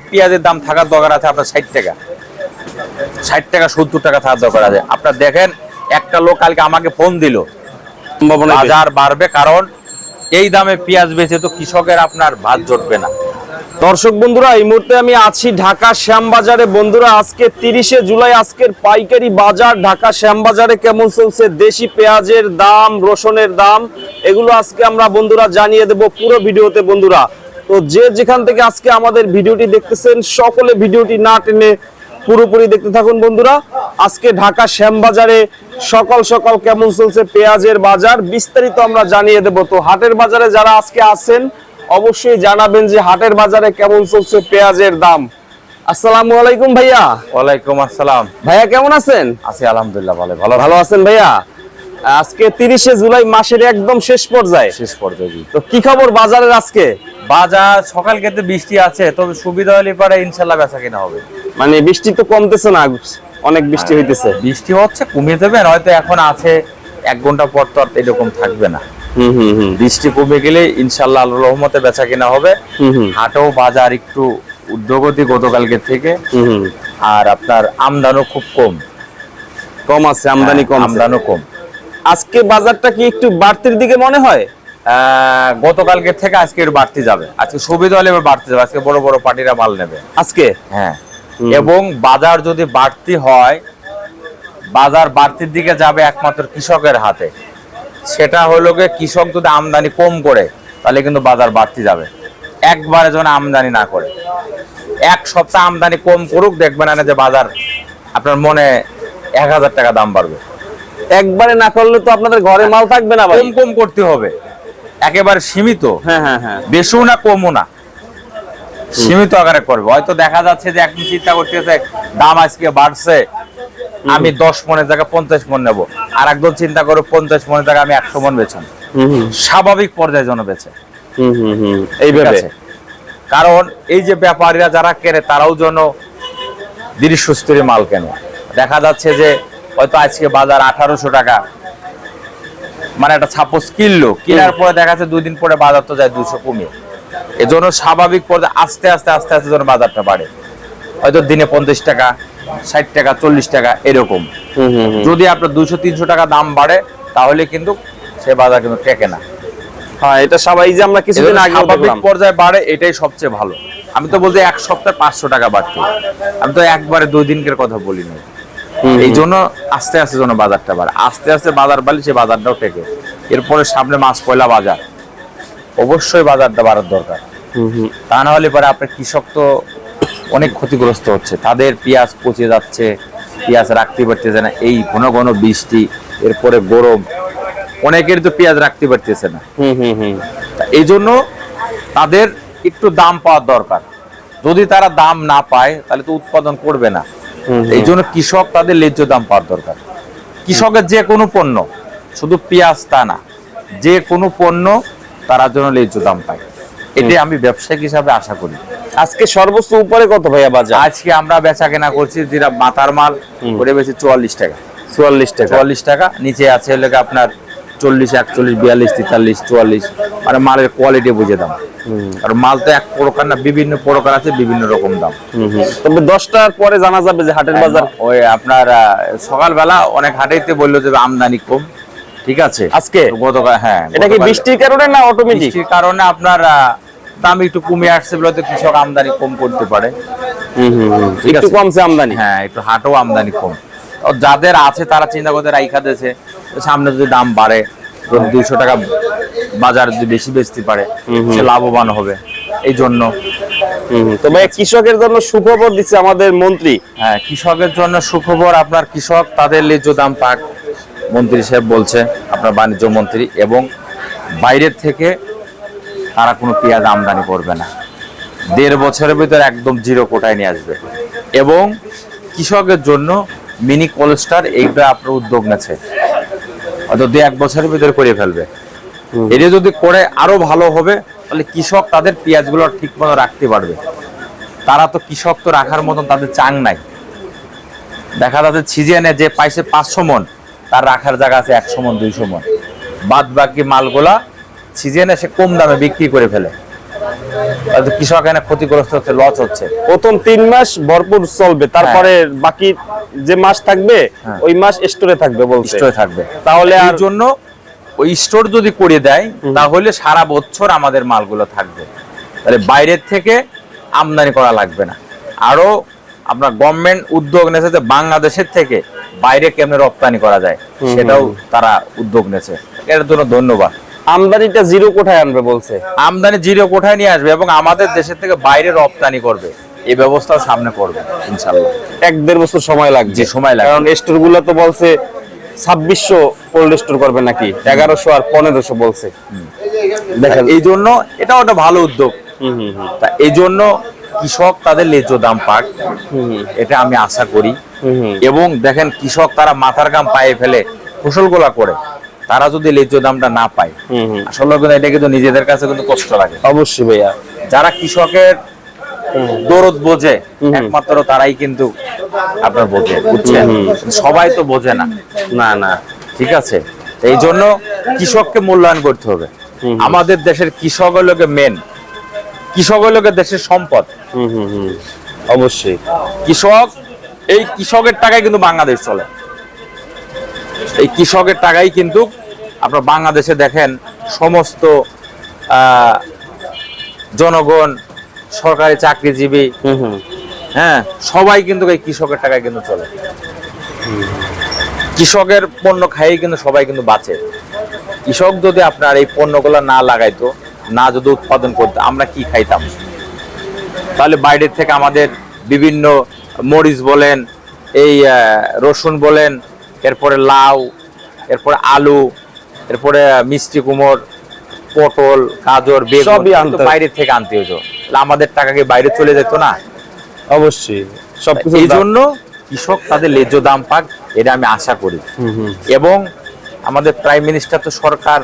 পেঁয়াজের দাম থাকার দরকার আছে আপনার 60 টাকা, 60 টাকা 70 টাকা থাকার দরকার আছে। আপনার দেখেন একটা লোক কালকে আমাকে ফোন দিল বাজার বাড়বে, কারণ এই দামে পেঁয়াজ বেচে তো কৃষকের আপনার ভাত জুটবে না। দর্শক বন্ধুরা, এই মুহূর্তে আমি আছি ঢাকা শ্যামবাজারে। বন্ধুরা, আজকে 30শে জুলাই, আজকের পাইকারি বাজার ঢাকা শ্যামবাজারে কেমন চলছে, দেশি পেঁয়াজের দাম, রসুনের দাম, এগুলো আজকে আমরা বন্ধুরা জানিয়ে দেব পুরো ভিডিওতে। বন্ধুরা, তো যে যেখান থেকে আজকে আমাদের ভিডিওটি দেখতেছেন সকলে ভিডিওটি না টেনে পুরোপুরি দেখতে থাকুন। বন্ধুরা, আজকে ঢাকা শ্যামবাজারে সকাল সকাল কেমন চলছে পেঁয়াজের বাজার বিস্তারিত আমরা জানিয়ে দেব। তো হাটের বাজারে যারা আজকে আছেন অবশ্যই জানাবেন যে হাটের বাজারে কেমন চলছে পেঁয়াজের দাম। আসসালামু আলাইকুম ভাইয়া। ওয়ালাইকুম আসসালাম। ভাইয়া কেমন আছেন? আছি আলহামদুলিল্লাহ, ভালো আছেন ভাইয়া? আজকে 30শে জুলাই, মাসের একদম শেষ পর্যায়ে। তো কি খবর বাজারের আজকে? বাজার সকাল থেকে বৃষ্টি আছে, তবে সুবিধা হলে পরে ইনশাআল্লাহ বেচা কিনা হবে। মানে বৃষ্টি তো কমতেছে না, অনেক বৃষ্টি হইতেছে। বৃষ্টি হচ্ছে, কমিয়ে দেবে, হয়তো এখন আছে 1 ঘন্টা পর তো এরকম থাকবে না। বৃষ্টি কমে গেলে ইনশাআল্লাহ আল্লাহর রহমতে বেচা কিনা হবে। হাটেও বাজার একটু ঊর্ধ্বগতি গতকালকে থেকে। আর আপনার আমদানিও খুব কম আছে, আমদানি কম। আজকে বাজারটা কি একটু বাড়তির দিকে মনে হয়? গতকালকে থেকে আজকে একটু বাড়তি যাবে। আজকে সুবিধা হলে এবার বাড়তি যাবে। আজকে বড় বড় পার্টিরা মাল নেবে আজকে। হ্যাঁ, এবং বাজার যদি বাড়তি হয়, বাজার বাড়তির দিকে যাবে একমাত্র কৃষকের হাতে। সেটা হলো যে কৃষক যদি আমদানি কম করে তাহলে কিন্তু বাজার বাড়তি যাবে। একবারে যেন আমদানি না করে, 1 সপ্তাহ আমদানি কম করুক, দেখবেন না যে বাজার আপনার মনে 1000 টাকা দাম বাড়বে। একবারে না করলে তো আপনাদের ঘরে মাল থাকবে না ভাই। কম করতে হবে, একেবারে সীমিত। হ্যাঁ, বেশিও না কমও না, সীমিত আকারে করবে। হয়তো দেখা যাচ্ছে যে একদিন চিন্তা করতেছে দাম আজকে বাড়ছে, আমি 10 মনের জায়গায় 50 মন নেবো, আর একদম চিন্তা করে 50 মনের জায়গায় আমি 100 মন বেচুন। স্বাভাবিক পর্যায়ে যেন বেচে এইভাবে। কারণ এই যে ব্যাপারীরা যারা কেনে তারাও যেন দৃশ্যস্থির মাল কেনে। দেখা যাচ্ছে যে হয়তো আজকে বাজার 1800 টাকা, মানে একটা সাপোজ কিনলো, কেনার পরে দেখা যাচ্ছে 2 দিন পরে বাজার তো যায় 200 কমে। এজন্য স্বাভাবিক পর্যায়ে আস্তে আস্তে যেন বাজারটা বাড়ে। হয়তো দিনে 50 টাকা, 60 টাকা, 40 টাকা এরকম। যদি আপনার 200-300 টাকা দাম বাড়ে তাহলে কিন্তু সে বাজার কিন্তু টেকে না। হ্যাঁ, এটা সবাই যে আমরা কিছুদিন আগে স্বাভাবিক পর্যায়ে বাড়ে, এটাই সবচেয়ে ভালো। আমি তো বলছি 1 সপ্তাহে 500 টাকা বাড়তে, আমি তো একবারে 2 দিনকের কথা বলিনি। এই জন্য আস্তে আস্তে যেন বাজারটা বাড়ে, আস্তে আস্তে বাজার বাড়লে সে বাজারটাও টেকে। এরপরে সামনে মাস পয়লা বাজার, অবশ্যই বাজারটা বাড়ার দরকার। তা না হলে পরে আপনার কৃষক তো অনেক ক্ষতিগ্রস্ত হচ্ছে। তাদের পেঁয়াজ পচে যাচ্ছে, পেঁয়াজ রাখতে পারতেছে না। এই ঘন ঘন বৃষ্টি, এরপরে গরম, অনেকের তো পেঁয়াজ রাখতে পারতেছে না। এই জন্য তাদের একটু দাম পাওয়ার দরকার। যদি তারা দাম না পায় তাহলে তো উৎপাদন করবে না। এই জন্য কৃষক তাদের ন্যায্য দাম পাওয়ার দরকার। কৃষকের যে কোনো পণ্য, শুধু পেঁয়াজ তা না, যে কোনো পণ্য তারা জন্য ন্যায্য দাম পায়, এটাই আমি ব্যবসায়িক হিসাবে আশা করি। আজকে সর্বোচ্চ উপরে কত ভাইয়া বাজার? আজকে আমরা বেচা কেনা করছি যেটা মাথার মাল করে বেশি 44 টাকা। 44 টাকা। নিচে আছে হলে আপনার 40, 41, 42, 43, 44, মানে মালের কোয়ালিটি বুঝে দাম। আর মাল তো এক প্রকার না, বিভিন্ন প্রকার আছে, বিভিন্ন রকম দাম। তবে 10টার পরে জানা যাবে যে হাটের বাজার। ওই আপনার সকালবেলা অনেক হাটেতে বললো যে আমদানি কম, ঠিক আছে আজকে গতকাল। হ্যাঁ, এটা কি বৃষ্টির কারণে না অটোমেটিক? বৃষ্টির কারণে আপনার দাম একটু কমে আসছে বলে তো কৃষক আমদানি কম করতে পারে। একটু কমছে আমদানি। হ্যাঁ, একটু হাটও আমদানি কম। যাদের আছে তারা চিন্তা করতে রাইখা দিয়েছে, সামনে যদি দাম বাড়ে 200 টাকা বাজার যদি বেশি বেচতে পারে সে লাভবান হবে। এই জন্য তবে কৃষকের জন্য সুখবর দিচ্ছে আমাদের মন্ত্রী। হ্যাঁ, কৃষকের জন্য সুখবর, আপনার কৃষক তাদের ন্যায্য দাম পাক, মন্ত্রী সাহেব বলছে, আপনার বাণিজ্য মন্ত্রী। এবং বাইরের থেকে তারা কোনো পেঁয়াজ আমদানি করবে না, 1.5 বছরের ভিতরে একদম 0 কোটায় নিয়ে আসবে। এবং কৃষকের জন্য মিনি কোল্ড-স্টোর এইটা আপনার উদ্যোগ নেছে, হয়তো 2-1 বছরের ভিতরে করে ফেলবে। এটা যদি করে আরো ভালো হবে, তাহলে কৃষক তাদের পেঁয়াজগুলো ঠিক মতো রাখতে পারবে। তারা তো কৃষক তো রাখার মতন তাদের চাং নাই। দেখা যাচ্ছে সিজনে যে পাইছে 500 মন, তার রাখার জায়গা আছে 100 মন, 200 মন। বাদ বাকি মালগুলা সিজনে সে কম দামে বিক্রি করে ফেলে। হয়তো কৃষক এখানে ক্ষতিগ্রস্ত হচ্ছে, লস হচ্ছে। প্রথম 3 মাস ভরপুর চলবে, তারপরে বাকি যে মাস থাকবে ওই মাস স্টোরে থাকবে বলছে। স্টোরে থাকবে, তাহলে এর জন্য ওই স্টোর যদি করে দেয় তাহলে সারা বছর আমাদের মালগুলো থাকবে, তাহলে বাইরের থেকে আমদানি করা লাগবে না। আরো আপনার গভর্নমেন্ট উদ্যোগ নিয়েছে যে বাংলাদেশের থেকে বাইরে কেমনে রপ্তানি করা যায়, সেটাও তারা উদ্যোগ নিয়েছে, এর জন্য ধন্যবাদ। আমদানিটা জিরো কোঠায় আনবে বলছে, আমদানি জিরো কোঠায় নিয়ে আসবে এবং আমাদের দেশের থেকে বাইরে রপ্তানি করবে, এই ব্যবস্থাও সামনে করবে ইনশাল্লাহ। 1-1.5 বছর সময় লাগবে। যে সময় লাগবে, কারণ স্টোর গুলো তো বলছে 2600 কোল্ড স্টোর করবে নাকি, 1100 আর 1500 বলছে। দেখেন এই জন্য এটা একটা ভালো উদ্যোগ। তা এই জন্য কৃষক তাদের ন্যায্য দাম পাক, এটা আমি আশা করি। এবং দেখেন কৃষক তারা মাথার ঘাম পায়ে ফেলে ফসলগুলা করে, তারা যদি ন্যায্য দামটা না পায় আসলে কিন্তু এটা কিন্তু নিজেদের কাছে কিন্তু কষ্ট লাগে। অবশ্যই ভাইয়া, যারা কৃষকের দরদ বোঝে একমাত্র তারাই কিন্তু আপনার বোঝে, বুঝছেন? সবাই তো বোঝে না, না না, ঠিক আছে? এই জন্য কৃষককে মূল্যায়ন করতে হবে। আমাদের দেশের কৃষক হলো মেন, কৃষক হলো দেশের সম্পদ। অবশ্যই কৃষক, এই কৃষকের টাকায় কিন্তু বাংলাদেশ চলে, এই কৃষকের টাকাই কিন্তু আপনার বাংলাদেশে দেখেন সমস্ত জনগণ, সরকারি চাকরিজীবী, হ্যাঁ সবাই কিন্তু এই কৃষকের টাকায় কিন্তু চলে। কৃষকের পণ্য খাইয়ে কিন্তু সবাই কিন্তু বাঁচে। কৃষক যদি আপনার এই পণ্যগুলো না লাগাইতো, না যদি উৎপাদন করতো, আমরা কি খাইতাম? তাহলে বাইরের থেকে আমাদের বিভিন্ন মরিচ বলেন, এই রসুন বলেন, এরপরে লাউ, এরপরে আলু, এরপরে মিষ্টি কুমড়, পটল, গাজর, বেগুন বাইরে থেকে আনতে হতো, আমাদের টাকাকে বাইরে চলে যেত না? অবশ্যই। সবকিছু এই জন্য কৃষক তাদের ন্যায্য দাম পাক, এটা আমি আশা করি। এবং আমাদের প্রাইম মিনিস্টার তো সরকার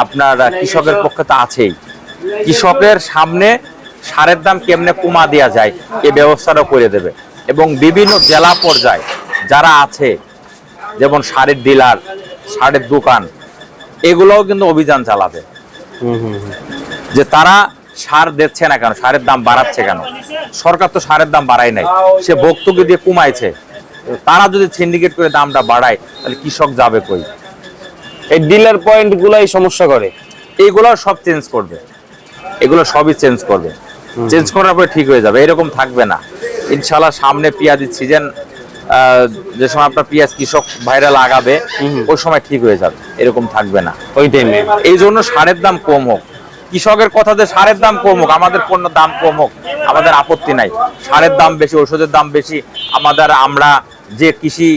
আপনার কৃষকের পক্ষে তো আছেই, কৃষকের সামনে সারের দাম কেমনে কমা দেওয়া যায় এই ব্যবস্থাটাও করে দেবে। এবং বিভিন্ন জেলা পর্যায়ে যারা আছে, যেমন সারের ডিলার, সারের দোকান, এগুলোও কিন্তু অভিযান চালাবে যে তারা সার দিচ্ছে না কেন, সারের দাম বাড়াচ্ছে কেন? সরকার তো সারের দাম বাড়ায় নাই, সে ভর্তুকি দিয়ে কমাইছে। তারা যদি সিন্ডিকেট করে দামটা বাড়ায় তাহলে কৃষক যাবে কই? এই ডিলার পয়েন্ট গুলাই সমস্যা করে, এইগুলো সব চেঞ্জ করবে, এগুলো সবই চেঞ্জ করবে, চেঞ্জ করার পরে ঠিক হয়ে যাবে, এরকম থাকবে না ইনশাল্লাহ। সামনে পেঁয়াজের সিজন, যে সময় আপনার পেঁয়াজ কৃষক ভাইরা লাগাবে ওই সময় ঠিক হয়ে যাবে, এরকম থাকবে না ওই টাইমে। এই জন্য সারের দাম কম হোক, কৃষকের কথাতে সারের দাম কম হোক, আমাদের পণ্যের দাম কম হোক, আমাদের আপত্তি নাই। সারের দাম বেশি, ওষুধের দাম বেশি, আমরা যে কৃষি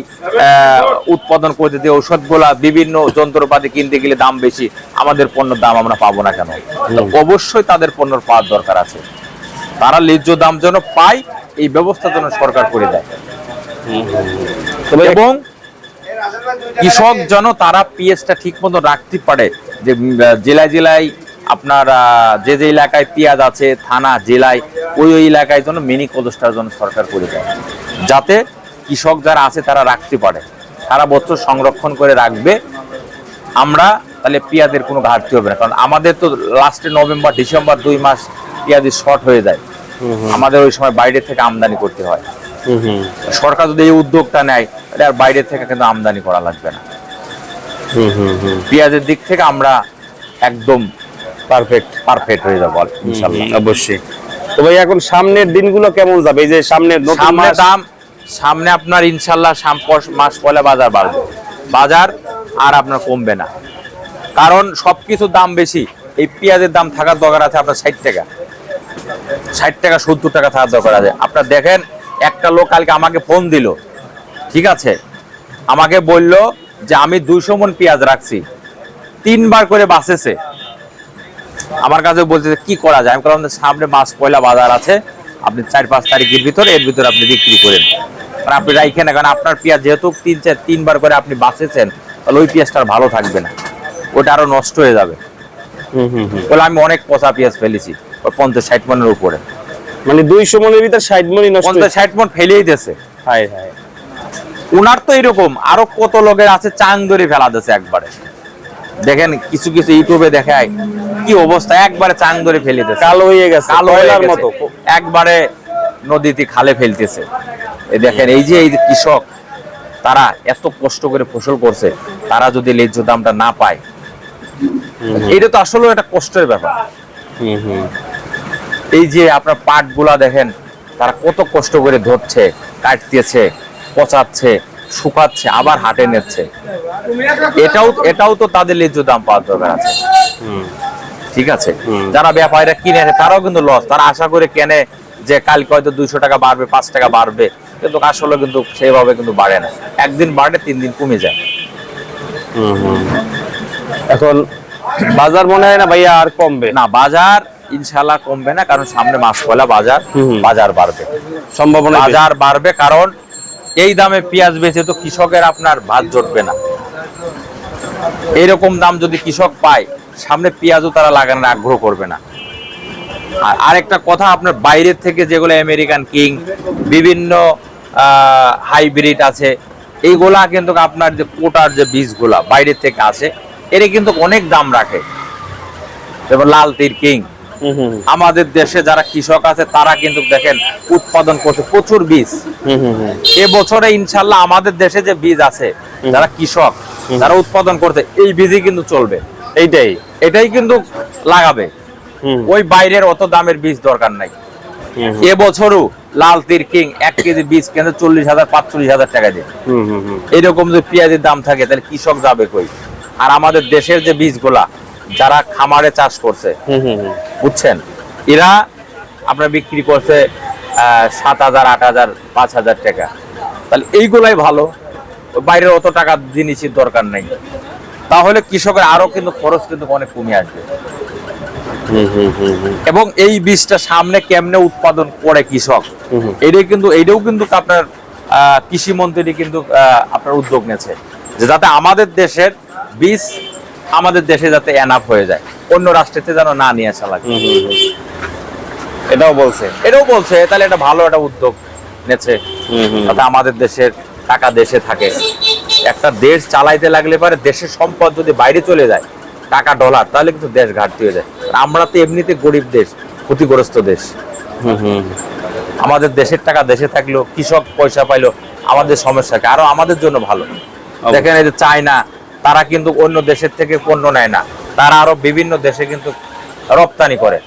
উৎপাদন করতে দিয়ে ঔষধগুলা বিভিন্ন যন্ত্রপাতি কিনতে গেলে দাম বেশি, আমাদের পণ্যের দাম আমরা পাবো না কেন? অবশ্যই তাদের পণ্যের পাওয়ার দরকার আছে, তারা ন্যায্য দাম যেন পায় এই ব্যবস্থা যেন সরকার করে দেয়। এবং কৃষক যেন তারা পেঁয়াজটা ঠিক মতো রাখতে পারে, যে জেলায় জেলায় আপনার যে যে এলাকায় পেঁয়াজ আছে, থানা জেলায়, ওই ওই এলাকায় যেন মিনি কোল্ডস্টোর যেন সরকার করে দেয়, যাতে কৃষক যারা আছে তারা রাখতে পারে, সারা বছর সংরক্ষণ করে রাখবে। আমরা তাহলে পেঁয়াজের কোনো ঘাটতি হবে না, কারণ আমাদের তো লাস্টে নভেম্বর ডিসেম্বর 2 মাস পেঁয়াজের শর্ট হয়ে যায়, আমাদের ওই সময় বাইরে থেকে আমদানি করতে হয়। সরকার যদি এই উদ্যোগটা নেয় তাহলে আর বাইরে থেকে কিন্তু আমদানি করা লাগবে না। পেঁয়াজের দিক থেকে আমরা একদম পারফেক্ট হয়ে যাবো ইনশাআল্লাহ। অবশ্যই। তো ভাই এখন সামনের দিনগুলো কেমন যাবে? এই যে সামনের নতুন দাম, সামনে আপনার ইনশাআল্লাহ মাস পয়লা বাজার বাড়বে, বাজার আর আপনার কমবে না, কারণ সবকিছুর দাম বেশি। এই পেঁয়াজের দাম থাকার দরকার আছে আপনার 60 টাকা, 70 টাকা থাকার দরকার আছে। আপনার দেখেন একটা লোক কালকে আমাকে ফোন দিল, ঠিক আছে, আমাকে বলল যে আমি 200 মণ পেঁয়াজ রাখছি, 3 বার করে বাঁচেছে। আমার কাছে বলছে কি করা যায়? আমি বললাম সামনে মাস পয়লা বাজার আছে, আপনি 4-5 তারিখের ভিতরে এর ভিতরে আপনি বিক্রি করেন, কারণ আপনি রাইখেন না, কারণ আপনার পেঁয়াজ যেহেতু 3 বার করে আপনি বাঁচেছেন, তাহলে ওই পেঁয়াজটা ভালো থাকবে না, ওটা আরো নষ্ট হয়ে যাবে। বলে আমি অনেক পচা পেঁয়াজ ফেলেছি 50-60 মণের উপরে, মানে 200 মণের ভিতর 60 মণই নষ্ট, 50-60 মণ ফেলেই দিয়েছে। হায় হায়, উনার তো এরকম আরো কত লোকের আছে চাং ধরে ফেলা দিয়েছে একবারে। দেখেন কিছু কিছু ইউটিউবে দেখায় কি অবস্থা, একবারে চাং ধরে ফেলে দিতেছে, কালো হয়ে গেছে, কালো হয়ে কয়লার গেছে, মতো। একবারে নদীতে খালে ফেলতেছে। এই দেখেন এই যে কৃষক তারা এত কষ্ট করে ফসল করছে, তারা যদি ন্যায্য দামটা না পায়, এটা তো আসলে একটা কষ্টের ব্যাপার। এই যে আপনার পাট গুলা দেখেন, তারা কত কষ্ট করে ধরছে, কাটতেছে, পচাচ্ছে, শুকাচ্ছে, আবার হাটে নিচ্ছে। এটাও তো তাদের ন্যায্য দাম পাওয়ার দরকার আছে। ঠিক আছে, যারা ব্যাপারীরা কিনে আনে তারাও কিন্তু লস, তারা আশা করে কেনে যে কালকে হয়তো 200 টাকা বাড়বে, 5 টাকা বাড়বে, কিন্তু আসলে কিন্তু সেইভাবে কিন্তু বাড়ে না, একদিন বাড়ে 3 দিন কমে যায়। এখন বাজার মনে হয় না ভাইয়া আর কমবে না, বাজার ইনশাল্লাহ কমবে না, কারণ সামনে মাস পয়লা বাজার বাড়বে, সম্ভাবনা বাজার বাড়বে, কারণ এই দামে পেঁয়াজ বেচে তো কৃষকের আপনার ভাত জুটবে না। এরকম দাম যদি কৃষক পায়, সামনে পেঁয়াজও তারা লাগানোর আগ্রহ করবে না। আর আরেকটা কথা, আপনার বাইরের থেকে যেগুলো আমেরিকান কিং, বিভিন্ন হাইব্রিড আছে, এইগুলা কিন্তু আপনার যে কোটার যে বীজগুলা বাইরের থেকে আসে, এর কিন্তু অনেক দাম রাখে। যেমন লাল তীর কিং, আমাদের দেশে যারা কৃষক আছে তারা কিন্তু দেখেন উৎপাদন করছে প্রচুর বীজ। এবছরে ইনশাল্লাহ আমাদের দেশে যে বীজ আছে, যারা কৃষক যারা উৎপাদন করছে, এই বীজই কিন্তু চলবে, এটাই কিন্তু লাগাবে। ওই বাইরের অত দামের বীজ দরকার নাই। এবছরও লাল তীর কিং 1 কেজি বীজ কেন 40,000 45,000 টাকা দিয়ে। এরকম যদি পেঁয়াজের দাম থাকে, তাহলে কৃষক যাবে কই? আর আমাদের দেশের যে বীজগুলা যারা খামারে চাষ করছে, বুঝছেন, এরা আপনার বিক্রি করছে 7,000 8,000 5,000 টাকা, তাহলে এইগুলাই ভালো, বাইরের অত টাকা জিনিসের দরকার নাই। তাহলে কৃষকের আরো কিন্তু খরচ কিন্তু অনেক কমে আসবে। এবং এই বীজটা সামনে কেমনে উৎপাদন করে কৃষক, এটাও কিন্তু আপনার কৃষি মন্ত্রী কিন্তু আপনার উদ্যোগ নিয়েছে, যে যাতে আমাদের দেশের বীজ আমাদের দেশে যাতে এনাফ হয়ে যায়, অন্য রাষ্ট্রেতে যেন না নিয়ে আসা লাগে। এটাও বলছে, তাহলে এটা ভালো একটা উদ্যোগ নেছে, যাতে আমাদের দেশের টাকা দেশে থাকে। একটা দেশ চালাইতে লাগলে পরে দেশের সম্পদ যদি বাইরে চলে যায়, টাকা ডলার, তাহলে কিন্তু দেশ ঘাটতি হয়ে যায়। আমরা তো এমনিতে গরিব দেশ, ক্ষতিগ্রস্ত দেশ। আমাদের দেশের টাকা দেশে থাকলো, কৃষক পয়সা পাইলো, আমাদের সমস্যা কি? আরো আমাদের জন্য ভালো। দেখেন এই যে চায়না, তারা কিন্তু অন্য দেশের থেকে পণ্য নেয় না, তারা আরো বিভিন্ন দেশে কিন্তু রপ্তানি করে।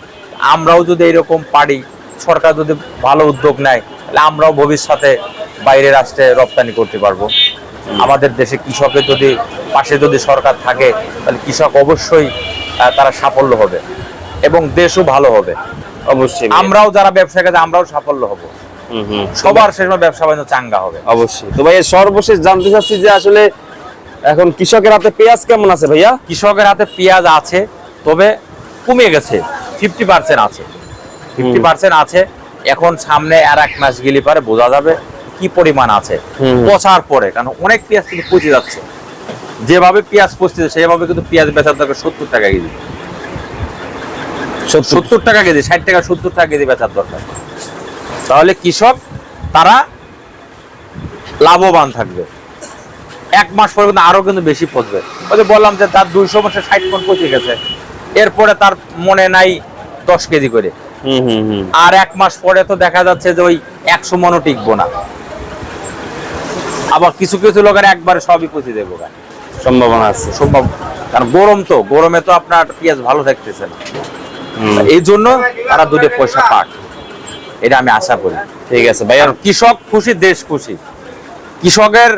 আমরাও যদি এরকম পারি, সরকার যদি ভালো উদ্যোগ নেয়, তাহলে আমরাও ভবিষ্যতে বাইরের রাষ্ট্রে রপ্তানি করতে পারবো। আমাদের দেশে কৃষকের যদি পাশে যদি সরকার থাকে, তাহলে কৃষক অবশ্যই তারা সাফল্য হবে এবং দেশও ভালো হবে। অবশ্যই আমরাও যারা ব্যবসা কাজে আমরাও সাফল্য হব, সবার শেষ ব্যবসা বাণিজ্য চাঙ্গা হবে। অবশ্যই। তো ভাই সর্বশেষ জানতে চাচ্ছি যে আসলে এখন কৃষকের হাতে পেঁয়াজ কেমন আছে ভাইয়া? কৃষকের হাতে পেঁয়াজ আছে, তবে কমে গেছে, 50% আছে, 50% আছে। এখন সামনে আর 1 মাস গেলে পরে বোঝা যাবে কি পরিমাণ আছে, পচার পরে, কারণ অনেক পেঁয়াজ কিন্তু পচে যাচ্ছে। যেভাবে পেঁয়াজ পচছে সেভাবে কিন্তু পেঁয়াজ বেচার দরকার 70 টাকা কেজি, 70 টাকা কেজি, 60 টাকা 70 টাকা কেজি বেচার দরকার। তাহলে কৃষক তারা লাভবান থাকবে। 1 মাস পরে কিন্তু আরো কিন্তু বেশি পচবে। ওই যে বললাম যে তার 200 মাসে 60 মণ পচে গেছে, এরপরে তার মনে নাই 10 কেজি করে, আর 1 মাস পরে তো দেখা যাচ্ছে যে ওই 100 মণও টিকবো না। আবার কিছু কিছু লোকের একবারে সবই পচে দেবো, সম্ভাবনা আছে, সম্ভব। কারণ গরমে তো আপনার পেঁয়াজ ভালো থাকতেছে না, এই জন্য তারা দুটো পয়সা পাক, এটা আমি আশা করি। ঠিক আছে ভাই, আর কৃষক খুশি, দেশ খুশি। কৃষকের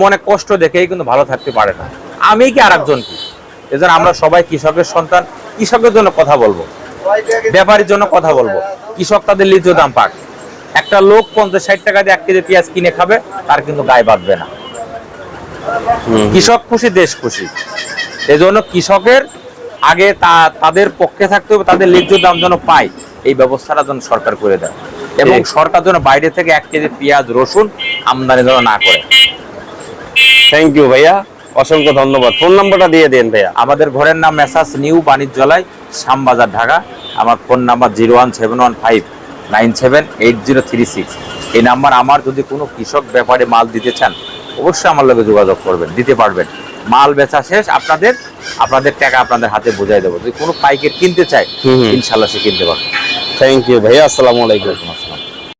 মনে কষ্ট দেখেই কিন্তু ভালো থাকতে পারে না। আমি কি আর একজন কি? এজন্য আমরা সবাই কৃষকের সন্তান, কৃষকের জন্য কথা বলবো, ব্যাপারীর জন্য কথা বলবো। কৃষক তাদের ন্যায্য দাম পাক। একটা লোক 50-60 টাকা দিয়ে 1 কেজি পেঁয়াজ কিনে খাবে, তার কিন্তু গায়ে বাঁধবে না। কৃষক খুশি, দেশ খুশি। এজন্য কৃষকের আগে তাদের পক্ষে থাকতে হবে, তাদের ন্যায্য দাম যেন পায়, এই ব্যবস্থাটা যেন সরকার করে দেয়, এবং সরকার যেন বাইরে থেকে 1 কেজি পেঁয়াজ রসুন আমদানি যেন না করে। থ্যাংক ইউ ভাইয়া, অসংখ্য ধন্যবাদ। ফোন নাম্বারটা দিয়ে দেন ভাইয়া। আমাদের ঘরের নাম মেসার্স নিউ বাণিজ্যালয়, শ্যামবাজার, ঢাকা। আমার ফোন নাম্বার 01715978036। এই নাম্বার আমার। যদি কোনো কৃষক ব্যাপারে মাল দিতে চান, অবশ্যই আমার লগে যোগাযোগ করবেন, দিতে পারবেন। মাল বেচা শেষ, আপনাদের টাকা আপনাদের হাতে বুঝাই দেবো। যদি কোনো পাইকারি কিনতে চায়, ইনশাল্লাহ সে কিনতে পারবে। থ্যাংক ইউ ভাইয়া, আসসালামু আলাইকুম। ওয়ালাইকুম আসসালাম।